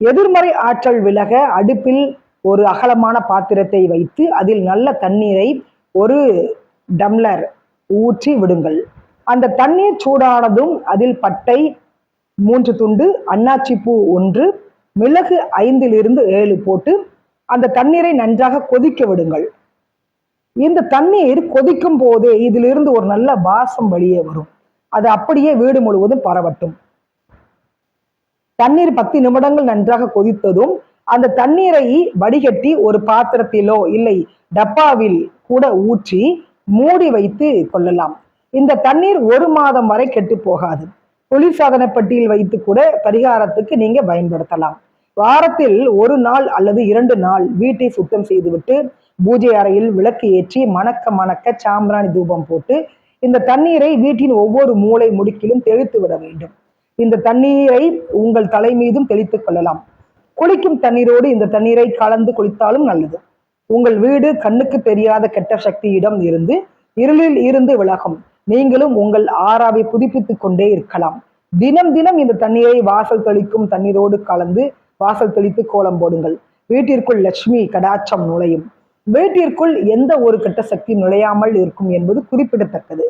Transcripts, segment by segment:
எதிர்மறை ஆற்றல் விலக அடுப்பில் ஒரு அகலமான பாத்திரத்தை வைத்து அதில் நல்ல தண்ணீரை ஒரு டம்ளர் ஊற்றி விடுங்கள். அந்த தண்ணீர் சூடானதும் அதில் பட்டை 3 துண்டு, அன்னாச்சி பூ 1, மிளகு 5-7 போட்டு அந்த தண்ணீரை நன்றாக கொதிக்க விடுங்கள். இந்த தண்ணீர் கொதிக்கும் போதே இதிலிருந்து ஒரு நல்ல வாசம் வெளியே வரும். அது அப்படியே வீடு முழுவதும் பரவட்டும். தண்ணீர் 10 நிமிடங்கள் நன்றாக கொதித்ததும் அந்த தண்ணீரை வடிகட்டி ஒரு பாத்திரத்திலோ இல்லை டப்பாவில் கூட ஊற்றி மூடி வைத்து கொள்ளலாம். இந்த தண்ணீர் 1 மாதம் வரை கெட்டு போகாது. குளிர்சாதன பெட்டியில் வைத்து கூட பரிகாரத்துக்கு நீங்க பயன்படுத்தலாம். வாரத்தில் 1 நாள் அல்லது 2 நாள் வீட்டை சுத்தம் செய்துவிட்டு பூஜை அறையில் விளக்கு ஏற்றி மணக்க மணக்க சாம்பிராணி தூபம் போட்டு இந்த தண்ணீரை வீட்டின் ஒவ்வொரு மூலை முடுக்கிலும் தெளித்து விட வேண்டும். இந்த தண்ணீரை உங்கள் தலை மீதும் தெளித்துக் கொள்ளலாம். குளிக்கும் தண்ணீரோடு இந்த தண்ணீரை கலந்து குளித்தாலும் நல்லது. உங்கள் வீடு கண்ணுக்கு தெரியாத கெட்ட சக்தியிடம் இருந்து இருளில் இருந்து விலகும். நீங்களும் உங்கள் ஆறாவை புதுப்பித்துக் கொண்டே இருக்கலாம். தினம் தினம் இந்த தண்ணீரை வாசல் தெளிக்கும் தண்ணீரோடு கலந்து வாசல் தெளித்து கோலம் போடுங்கள். வீட்டிற்குள் லட்சுமி கடாட்சம் நுழையும். வீட்டிற்குள் எந்த ஒரு கெட்ட சக்தி நுழையாமல் இருக்கும் என்பது குறிப்பிடத்தக்கது.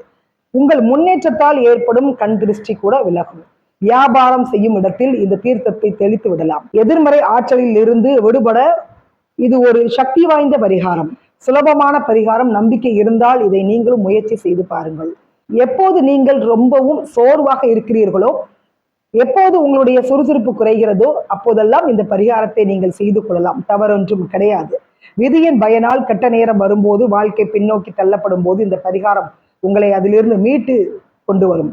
உங்கள் முன்னேற்றத்தால் ஏற்படும் கண் திருஷ்டி கூட விலகும். வியாபாரம் செய்யும் இடத்தில் இந்த தீர்த்தத்தை தெளித்து விடலாம். எதிர்மறை ஆற்றலில் இருந்து விடுபட இது ஒரு சக்தி வாய்ந்த பரிகாரம், சுலபமான பரிகாரம். நம்பிக்கை இருந்தால் இதை நீங்களும் முயற்சி செய்து பாருங்கள். எப்போது நீங்கள் ரொம்பவும் சோர்வாக இருக்கிறீர்களோ, எப்போது உங்களுடைய சுறுசுறுப்பு குறைகிறதோ அப்போதெல்லாம் இந்த பரிகாரத்தை நீங்கள் செய்து கொள்ளலாம். தவறொன்றும் கிடையாது. விதியின் பயனால் கெட்ட நேரம் வரும்போது, வாழ்க்கை பின்னோக்கி தள்ளப்படும் போது இந்த பரிகாரம் உங்களை அதிலிருந்து மீட்டு கொண்டு வரும்.